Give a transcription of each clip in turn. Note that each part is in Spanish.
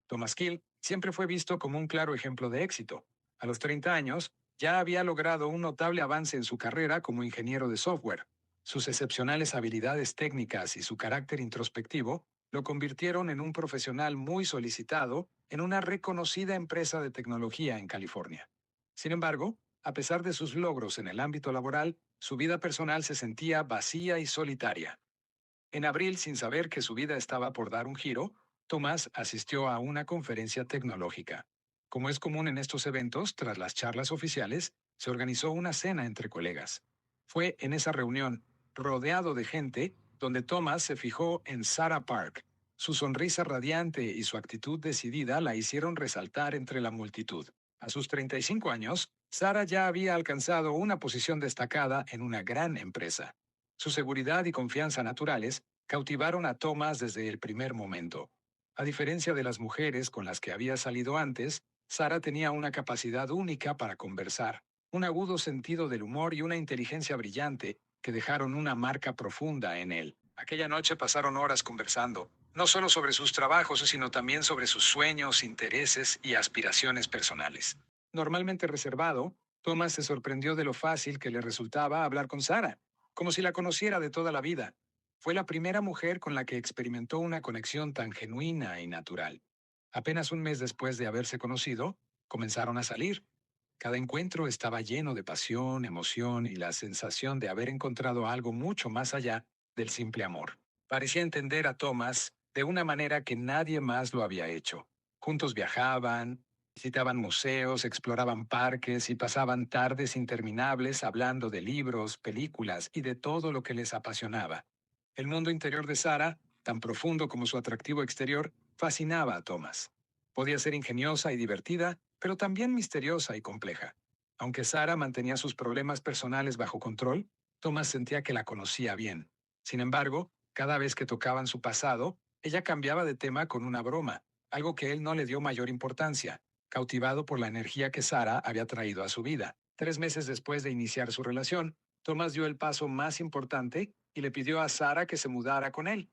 Thomas Kill siempre fue visto como un claro ejemplo de éxito. A los 30 años, ya había logrado un notable avance en su carrera como ingeniero de software. Sus excepcionales habilidades técnicas y su carácter introspectivo lo convirtieron en un profesional muy solicitado en una reconocida empresa de tecnología en California. Sin embargo, a pesar de sus logros en el ámbito laboral, su vida personal se sentía vacía y solitaria. En abril, sin saber que su vida estaba por dar un giro, Tomás asistió a una conferencia tecnológica. Como es común en estos eventos, tras las charlas oficiales, se organizó una cena entre colegas. Fue en esa reunión, rodeado de gente, donde Thomas se fijó en Sarah Park. Su sonrisa radiante y su actitud decidida la hicieron resaltar entre la multitud. A sus 35 años, Sarah ya había alcanzado una posición destacada en una gran empresa. Su seguridad y confianza naturales cautivaron a Thomas desde el primer momento. A diferencia de las mujeres con las que había salido antes, Sarah tenía una capacidad única para conversar, un agudo sentido del humor y una inteligencia brillante que dejaron una marca profunda en él. Aquella noche pasaron horas conversando, no solo sobre sus trabajos, sino también sobre sus sueños, intereses y aspiraciones personales. Normalmente reservado, Thomas se sorprendió de lo fácil que le resultaba hablar con Sarah, como si la conociera de toda la vida. Fue la primera mujer con la que experimentó una conexión tan genuina y natural. Apenas un mes después de haberse conocido, comenzaron a salir. Cada encuentro estaba lleno de pasión, emoción y la sensación de haber encontrado algo mucho más allá del simple amor. Parecía entender a Thomas de una manera que nadie más lo había hecho. Juntos viajaban, visitaban museos, exploraban parques y pasaban tardes interminables hablando de libros, películas y de todo lo que les apasionaba. El mundo interior de Sara, tan profundo como su atractivo exterior, fascinaba a Thomas. Podía ser ingeniosa y divertida, pero también misteriosa y compleja. Aunque Sara mantenía sus problemas personales bajo control, Thomas sentía que la conocía bien. Sin embargo, cada vez que tocaban su pasado, ella cambiaba de tema con una broma, algo que él no le dio mayor importancia, cautivado por la energía que Sara había traído a su vida. 3 meses después de iniciar su relación, Thomas dio el paso más importante y le pidió a Sara que se mudara con él.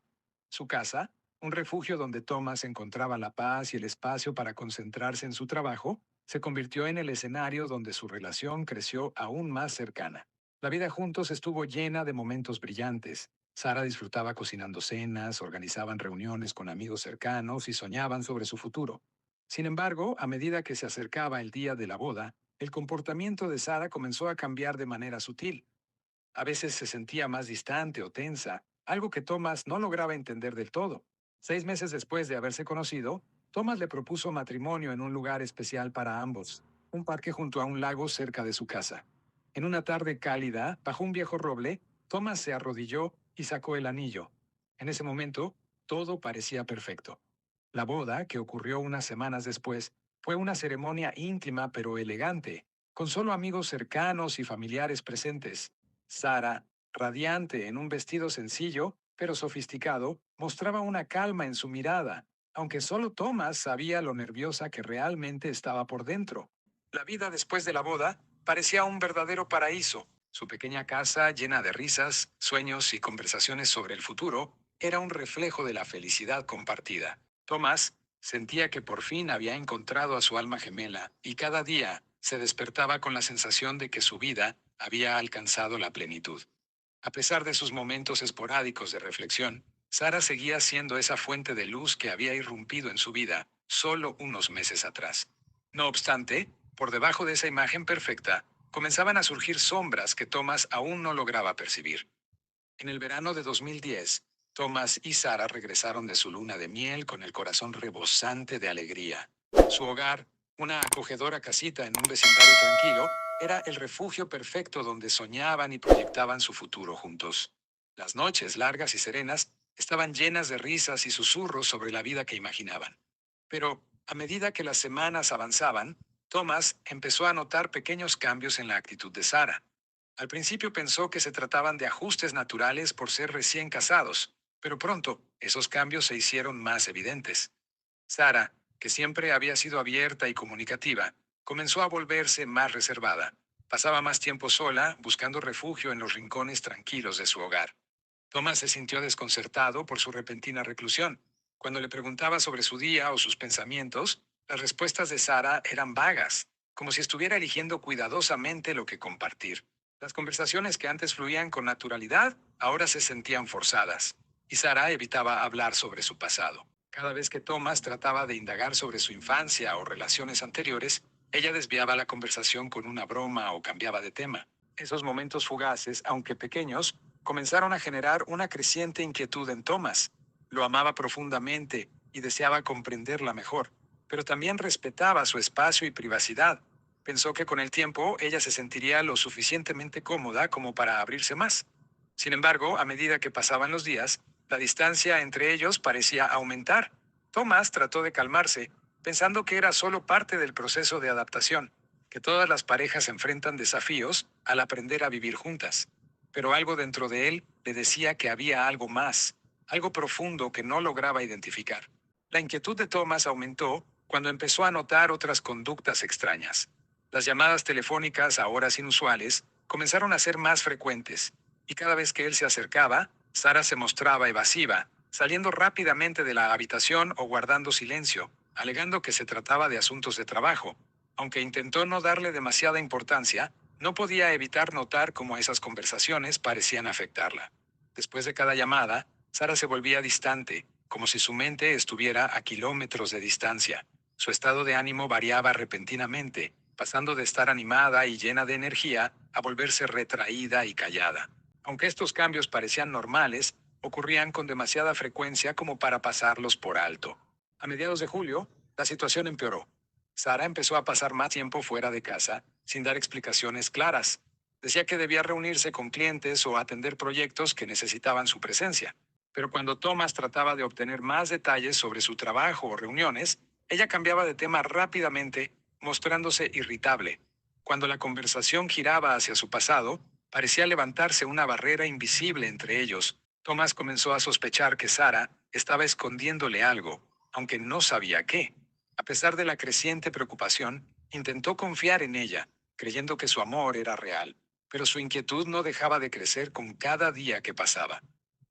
Su casa, un refugio donde Thomas encontraba la paz y el espacio para concentrarse en su trabajo, se convirtió en el escenario donde su relación creció aún más cercana. La vida juntos estuvo llena de momentos brillantes. Sara disfrutaba cocinando cenas, organizaban reuniones con amigos cercanos y soñaban sobre su futuro. Sin embargo, a medida que se acercaba el día de la boda, el comportamiento de Sara comenzó a cambiar de manera sutil. A veces se sentía más distante o tensa, algo que Thomas no lograba entender del todo. 6 meses después de haberse conocido, Thomas le propuso matrimonio en un lugar especial para ambos, un parque junto a un lago cerca de su casa. En una tarde cálida, bajo un viejo roble, Thomas se arrodilló y sacó el anillo. En ese momento, todo parecía perfecto. La boda, que ocurrió unas semanas después, fue una ceremonia íntima pero elegante, con solo amigos cercanos y familiares presentes. Sara, radiante en un vestido sencillo, pero sofisticado, mostraba una calma en su mirada, aunque solo Thomas sabía lo nerviosa que realmente estaba por dentro. La vida después de la boda parecía un verdadero paraíso. Su pequeña casa, llena de risas, sueños y conversaciones sobre el futuro, era un reflejo de la felicidad compartida. Thomas sentía que por fin había encontrado a su alma gemela, y cada día se despertaba con la sensación de que su vida había alcanzado la plenitud. A pesar de sus momentos esporádicos de reflexión, Sara seguía siendo esa fuente de luz que había irrumpido en su vida solo unos meses atrás. No obstante, por debajo de esa imagen perfecta, comenzaban a surgir sombras que Thomas aún no lograba percibir. En el verano de 2010, Thomas y Sara regresaron de su luna de miel con el corazón rebosante de alegría. Su hogar, una acogedora casita en un vecindario tranquilo, era el refugio perfecto donde soñaban y proyectaban su futuro juntos. Las noches largas y serenas estaban llenas de risas y susurros sobre la vida que imaginaban. Pero, a medida que las semanas avanzaban, Thomas empezó a notar pequeños cambios en la actitud de Sara. Al principio pensó que se trataban de ajustes naturales por ser recién casados, pero pronto esos cambios se hicieron más evidentes. Sara, que siempre había sido abierta y comunicativa, comenzó a volverse más reservada. Pasaba más tiempo sola, buscando refugio en los rincones tranquilos de su hogar. Thomas se sintió desconcertado por su repentina reclusión. Cuando le preguntaba sobre su día o sus pensamientos, las respuestas de Sara eran vagas, como si estuviera eligiendo cuidadosamente lo que compartir. Las conversaciones que antes fluían con naturalidad, ahora se sentían forzadas, y Sara evitaba hablar sobre su pasado. Cada vez que Thomas trataba de indagar sobre su infancia o relaciones anteriores, ella desviaba la conversación con una broma o cambiaba de tema. Esos momentos fugaces, aunque pequeños, comenzaron a generar una creciente inquietud en Thomas. Lo amaba profundamente y deseaba comprenderla mejor, pero también respetaba su espacio y privacidad. Pensó que con el tiempo ella se sentiría lo suficientemente cómoda como para abrirse más. Sin embargo, a medida que pasaban los días, la distancia entre ellos parecía aumentar. Thomas trató de calmarse, pensando que era solo parte del proceso de adaptación, que todas las parejas enfrentan desafíos al aprender a vivir juntas. Pero algo dentro de él le decía que había algo más, algo profundo que no lograba identificar. La inquietud de Thomas aumentó cuando empezó a notar otras conductas extrañas. Las llamadas telefónicas a horas inusuales comenzaron a ser más frecuentes, y cada vez que él se acercaba, Sara se mostraba evasiva, saliendo rápidamente de la habitación o guardando silencio, alegando que se trataba de asuntos de trabajo. Aunque intentó no darle demasiada importancia, no podía evitar notar cómo esas conversaciones parecían afectarla. Después de cada llamada, Sara se volvía distante, como si su mente estuviera a kilómetros de distancia. Su estado de ánimo variaba repentinamente, pasando de estar animada y llena de energía a volverse retraída y callada. Aunque estos cambios parecían normales, ocurrían con demasiada frecuencia como para pasarlos por alto. A mediados de julio, la situación empeoró. Sara empezó a pasar más tiempo fuera de casa, sin dar explicaciones claras. Decía que debía reunirse con clientes o atender proyectos que necesitaban su presencia. Pero cuando Thomas trataba de obtener más detalles sobre su trabajo o reuniones, ella cambiaba de tema rápidamente, mostrándose irritable. Cuando la conversación giraba hacia su pasado, parecía levantarse una barrera invisible entre ellos. Thomas comenzó a sospechar que Sara estaba escondiéndole algo, aunque no sabía qué. A pesar de la creciente preocupación, intentó confiar en ella, creyendo que su amor era real, pero su inquietud no dejaba de crecer con cada día que pasaba.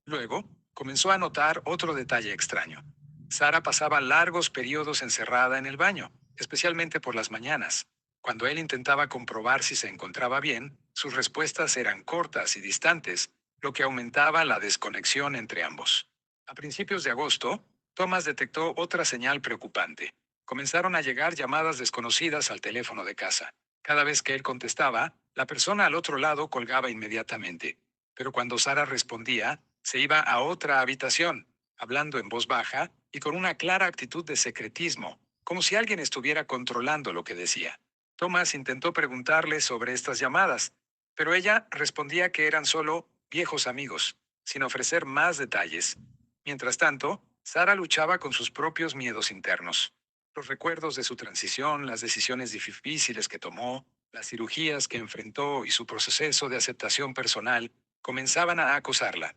Luego, comenzó a notar otro detalle extraño. Sara pasaba largos periodos encerrada en el baño, especialmente por las mañanas. Cuando él intentaba comprobar si se encontraba bien, sus respuestas eran cortas y distantes, lo que aumentaba la desconexión entre ambos. A principios de agosto, Thomas detectó otra señal preocupante. Comenzaron a llegar llamadas desconocidas al teléfono de casa. Cada vez que él contestaba, la persona al otro lado colgaba inmediatamente. Pero cuando Sara respondía, se iba a otra habitación, hablando en voz baja y con una clara actitud de secretismo, como si alguien estuviera controlando lo que decía. Thomas intentó preguntarle sobre estas llamadas, pero ella respondía que eran solo viejos amigos, sin ofrecer más detalles. Mientras tanto, Sara luchaba con sus propios miedos internos. Los recuerdos de su transición, las decisiones difíciles que tomó, las cirugías que enfrentó y su proceso de aceptación personal comenzaban a acosarla.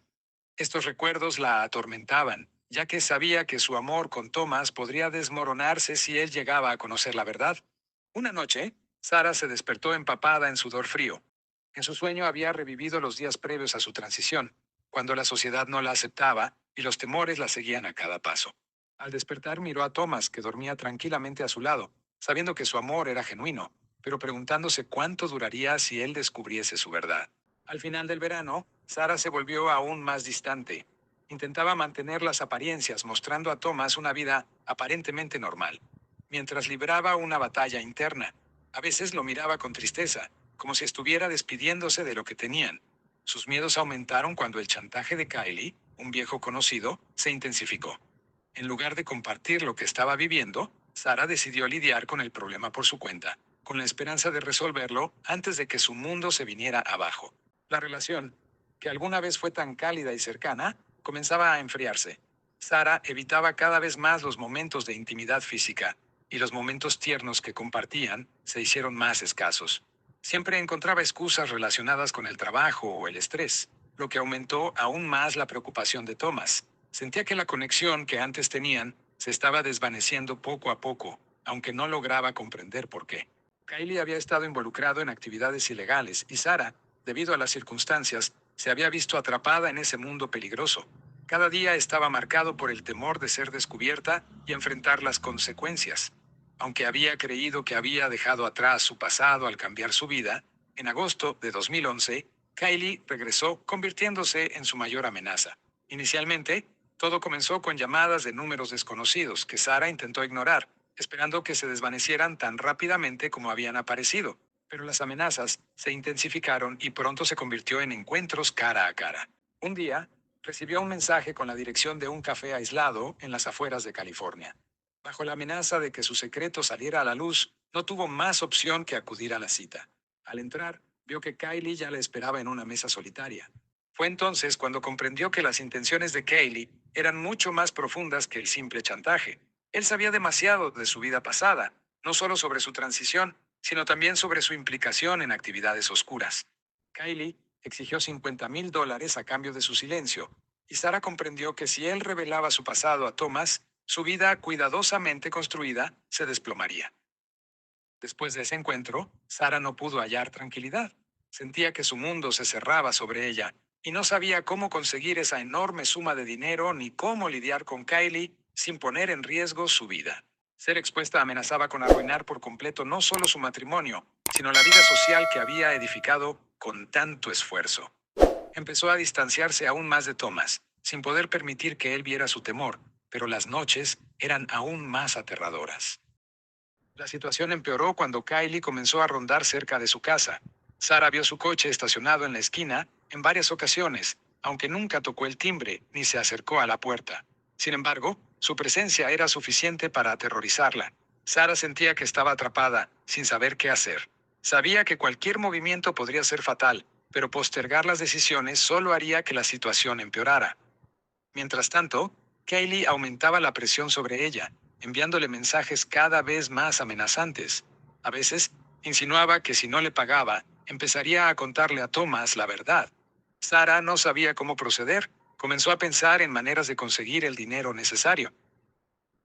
Estos recuerdos la atormentaban, ya que sabía que su amor con Thomas podría desmoronarse si él llegaba a conocer la verdad. Una noche, Sara se despertó empapada en sudor frío. En su sueño había revivido los días previos a su transición, cuando la sociedad no la aceptaba y los temores la seguían a cada paso. Al despertar miró a Thomas, que dormía tranquilamente a su lado, sabiendo que su amor era genuino, pero preguntándose cuánto duraría si él descubriese su verdad. Al final del verano, Sara se volvió aún más distante. Intentaba mantener las apariencias, mostrando a Thomas una vida aparentemente normal, mientras libraba una batalla interna. A veces lo miraba con tristeza, como si estuviera despidiéndose de lo que tenían. Sus miedos aumentaron cuando el chantaje de Kylie, un viejo conocido, se intensificó. En lugar de compartir lo que estaba viviendo, Sara decidió lidiar con el problema por su cuenta, con la esperanza de resolverlo antes de que su mundo se viniera abajo. La relación, que alguna vez fue tan cálida y cercana, comenzaba a enfriarse. Sara evitaba cada vez más los momentos de intimidad física, y los momentos tiernos que compartían se hicieron más escasos. Siempre encontraba excusas relacionadas con el trabajo o el estrés, lo que aumentó aún más la preocupación de Thomas. Sentía que la conexión que antes tenían se estaba desvaneciendo poco a poco, aunque no lograba comprender por qué. Kylie había estado involucrado en actividades ilegales y Sara, debido a las circunstancias, se había visto atrapada en ese mundo peligroso. Cada día estaba marcado por el temor de ser descubierta y enfrentar las consecuencias. Aunque había creído que había dejado atrás su pasado al cambiar su vida, en agosto de 2011, Kylie regresó convirtiéndose en su mayor amenaza. Inicialmente, todo comenzó con llamadas de números desconocidos que Sarah intentó ignorar, esperando que se desvanecieran tan rápidamente como habían aparecido. Pero las amenazas se intensificaron y pronto se convirtió en encuentros cara a cara. Un día, recibió un mensaje con la dirección de un café aislado en las afueras de California. Bajo la amenaza de que su secreto saliera a la luz, no tuvo más opción que acudir a la cita. Al entrar, vio que Kylie ya le esperaba en una mesa solitaria. Fue entonces cuando comprendió que las intenciones de Kylie eran mucho más profundas que el simple chantaje. Él sabía demasiado de su vida pasada, no solo sobre su transición, sino también sobre su implicación en actividades oscuras. Kylie exigió $50,000 a cambio de su silencio, y Sarah comprendió que si él revelaba su pasado a Thomas, su vida cuidadosamente construida se desplomaría. Después de ese encuentro, Sarah no pudo hallar tranquilidad. Sentía que su mundo se cerraba sobre ella, y no sabía cómo conseguir esa enorme suma de dinero ni cómo lidiar con Kylie sin poner en riesgo su vida. Ser expuesta amenazaba con arruinar por completo no solo su matrimonio, sino la vida social que había edificado con tanto esfuerzo. Empezó a distanciarse aún más de Thomas, sin poder permitir que él viera su temor, pero las noches eran aún más aterradoras. La situación empeoró cuando Kylie comenzó a rondar cerca de su casa. Sarah vio su coche estacionado en la esquina en varias ocasiones, aunque nunca tocó el timbre ni se acercó a la puerta. Sin embargo, su presencia era suficiente para aterrorizarla. Sarah sentía que estaba atrapada, sin saber qué hacer. Sabía que cualquier movimiento podría ser fatal, pero postergar las decisiones solo haría que la situación empeorara. Mientras tanto, Kaylee aumentaba la presión sobre ella, enviándole mensajes cada vez más amenazantes. A veces, insinuaba que si no le pagaba, empezaría a contarle a Thomas la verdad. Sarah no sabía cómo proceder, comenzó a pensar en maneras de conseguir el dinero necesario.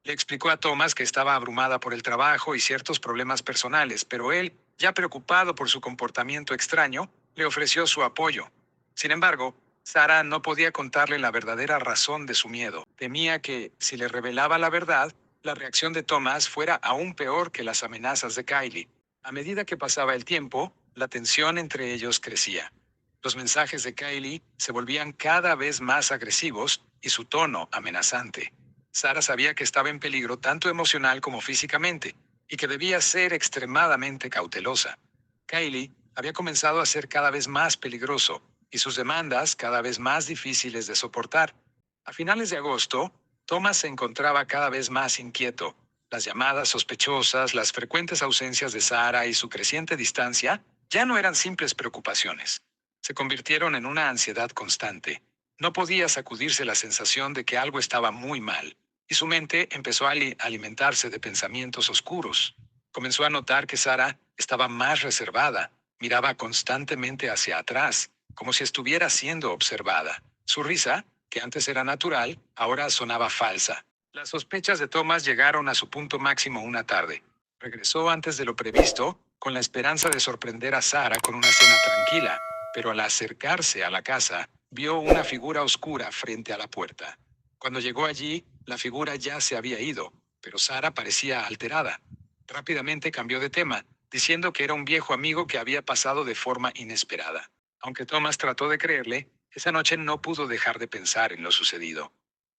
Le explicó a Thomas que estaba abrumada por el trabajo y ciertos problemas personales, pero él, ya preocupado por su comportamiento extraño, le ofreció su apoyo. Sin embargo, Sarah no podía contarle la verdadera razón de su miedo. Temía que, si le revelaba la verdad, la reacción de Thomas fuera aún peor que las amenazas de Kylie. A medida que pasaba el tiempo, la tensión entre ellos crecía. Los mensajes de Kylie se volvían cada vez más agresivos y su tono amenazante. Sarah sabía que estaba en peligro tanto emocional como físicamente, y que debía ser extremadamente cautelosa. Kylie había comenzado a ser cada vez más peligroso, y sus demandas cada vez más difíciles de soportar. A finales de agosto, Thomas se encontraba cada vez más inquieto. Las llamadas sospechosas, las frecuentes ausencias de Sarah y su creciente distancia ya no eran simples preocupaciones. Se convirtieron en una ansiedad constante. No podía sacudirse la sensación de que algo estaba muy mal, y su mente empezó a alimentarse de pensamientos oscuros. Comenzó a notar que Sarah estaba más reservada, miraba constantemente hacia atrás, como si estuviera siendo observada. Su risa, que antes era natural, ahora sonaba falsa. Las sospechas de Thomas llegaron a su punto máximo una tarde. Regresó antes de lo previsto, con la esperanza de sorprender a Sarah con una cena tranquila, pero al acercarse a la casa, vio una figura oscura frente a la puerta. Cuando llegó allí, la figura ya se había ido, pero Sarah parecía alterada. Rápidamente cambió de tema, diciendo que era un viejo amigo que había pasado de forma inesperada. Aunque Thomas trató de creerle, esa noche no pudo dejar de pensar en lo sucedido.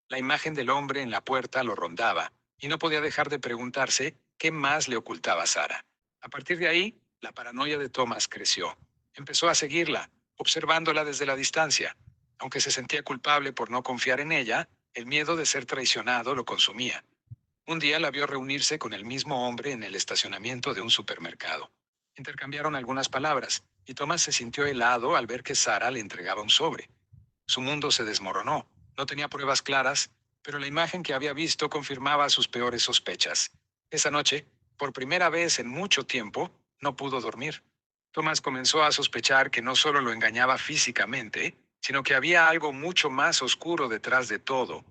La imagen del hombre en la puerta lo rondaba, y no podía dejar de preguntarse qué más le ocultaba Sarah. A partir de ahí, la paranoia de Thomas creció. Empezó a seguirla, observándola desde la distancia. Aunque se sentía culpable por no confiar en ella, el miedo de ser traicionado lo consumía. Un día la vio reunirse con el mismo hombre en el estacionamiento de un supermercado. Intercambiaron algunas palabras, y Thomas se sintió helado al ver que Sarah le entregaba un sobre. Su mundo se desmoronó. No tenía pruebas claras, pero la imagen que había visto confirmaba sus peores sospechas. Esa noche, por primera vez en mucho tiempo, no pudo dormir. Thomas comenzó a sospechar que no solo lo engañaba físicamente, sino que había algo mucho más oscuro detrás de todo.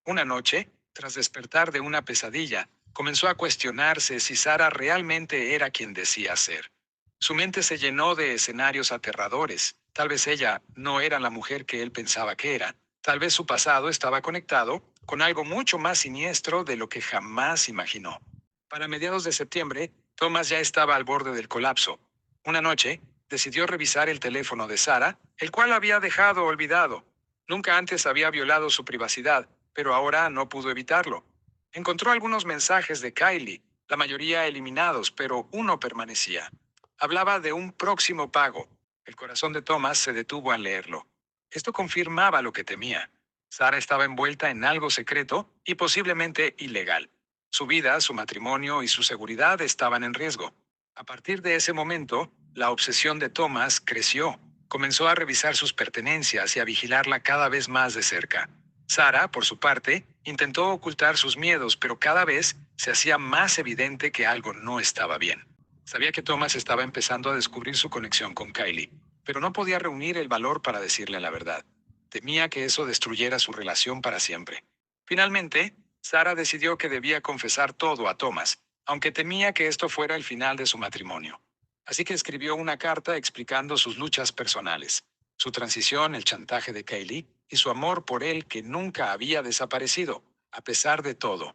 Una noche, tras despertar de una pesadilla, comenzó a cuestionarse si Sarah realmente era quien decía ser. Su mente se llenó de escenarios aterradores. Tal vez ella no era la mujer que él pensaba que era. Tal vez su pasado estaba conectado con algo mucho más siniestro de lo que jamás imaginó. Para mediados de septiembre, Thomas ya estaba al borde del colapso. Una noche, decidió revisar el teléfono de Sara, el cual había dejado olvidado. Nunca antes había violado su privacidad, pero ahora no pudo evitarlo. Encontró algunos mensajes de Kylie, la mayoría eliminados, pero uno permanecía. Hablaba de un próximo pago. El corazón de Thomas se detuvo al leerlo. Esto confirmaba lo que temía. Sara estaba envuelta en algo secreto y posiblemente ilegal. Su vida, su matrimonio y su seguridad estaban en riesgo. A partir de ese momento, la obsesión de Thomas creció. Comenzó a revisar sus pertenencias y a vigilarla cada vez más de cerca. Sara, por su parte, intentó ocultar sus miedos, pero cada vez se hacía más evidente que algo no estaba bien. Sabía que Thomas estaba empezando a descubrir su conexión con Kylie, pero no podía reunir el valor para decirle la verdad. Temía que eso destruyera su relación para siempre. Finalmente, Sara decidió que debía confesar todo a Thomas, aunque temía que esto fuera el final de su matrimonio. Así que escribió una carta explicando sus luchas personales, su transición, el chantaje de Kylie y su amor por él que nunca había desaparecido, a pesar de todo.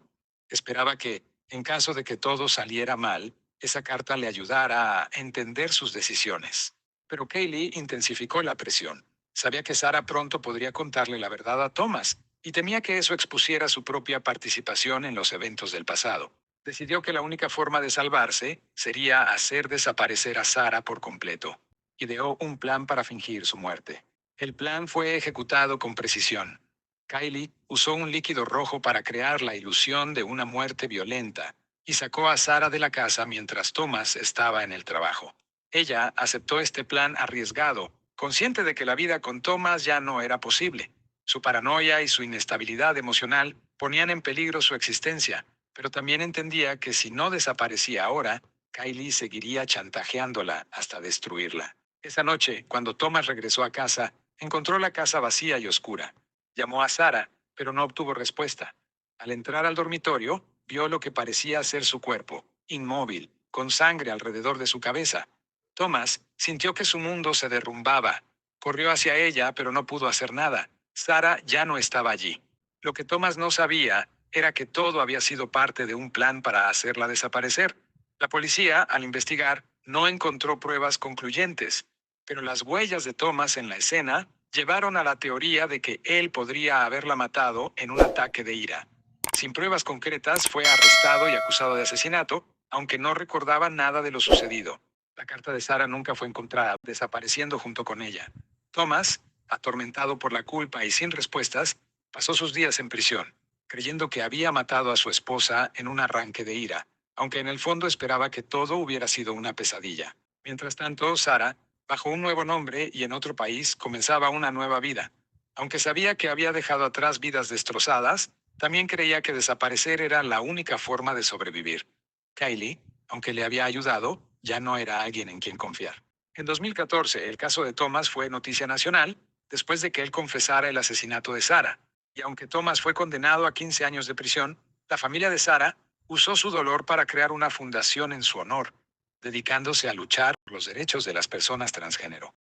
Esperaba que, en caso de que todo saliera mal, esa carta le ayudara a entender sus decisiones. Pero Kylie intensificó la presión. Sabía que Sara pronto podría contarle la verdad a Thomas, y temía que eso expusiera su propia participación en los eventos del pasado. Decidió que la única forma de salvarse sería hacer desaparecer a Sara por completo. Ideó un plan para fingir su muerte. El plan fue ejecutado con precisión. Kylie usó un líquido rojo para crear la ilusión de una muerte violenta y sacó a Sara de la casa mientras Thomas estaba en el trabajo. Ella aceptó este plan arriesgado, consciente de que la vida con Thomas ya no era posible. Su paranoia y su inestabilidad emocional ponían en peligro su existencia, pero también entendía que si no desaparecía ahora, Kylie seguiría chantajeándola hasta destruirla. Esa noche, cuando Thomas regresó a casa, encontró la casa vacía y oscura. Llamó a Sara, pero no obtuvo respuesta. Al entrar al dormitorio, vio lo que parecía ser su cuerpo, inmóvil, con sangre alrededor de su cabeza. Thomas sintió que su mundo se derrumbaba. Corrió hacia ella, pero no pudo hacer nada. Sara ya no estaba allí. Lo que Thomas no sabía era que todo había sido parte de un plan para hacerla desaparecer. La policía, al investigar, no encontró pruebas concluyentes, pero las huellas de Thomas en la escena llevaron a la teoría de que él podría haberla matado en un ataque de ira. Sin pruebas concretas, fue arrestado y acusado de asesinato, aunque no recordaba nada de lo sucedido. La carta de Sara nunca fue encontrada, desapareciendo junto con ella. Thomas, atormentado por la culpa y sin respuestas, pasó sus días en prisión, creyendo que había matado a su esposa en un arranque de ira, aunque en el fondo esperaba que todo hubiera sido una pesadilla. Mientras tanto, Sara, bajo un nuevo nombre y en otro país, comenzaba una nueva vida. Aunque sabía que había dejado atrás vidas destrozadas, también creía que desaparecer era la única forma de sobrevivir. Kylie, aunque le había ayudado, ya no era alguien en quien confiar. En 2014, el caso de Thomas fue noticia nacional, después de que él confesara el asesinato de Sara. Y aunque Thomas fue condenado a 15 años de prisión, la familia de Sara usó su dolor para crear una fundación en su honor, dedicándose a luchar por los derechos de las personas transgénero.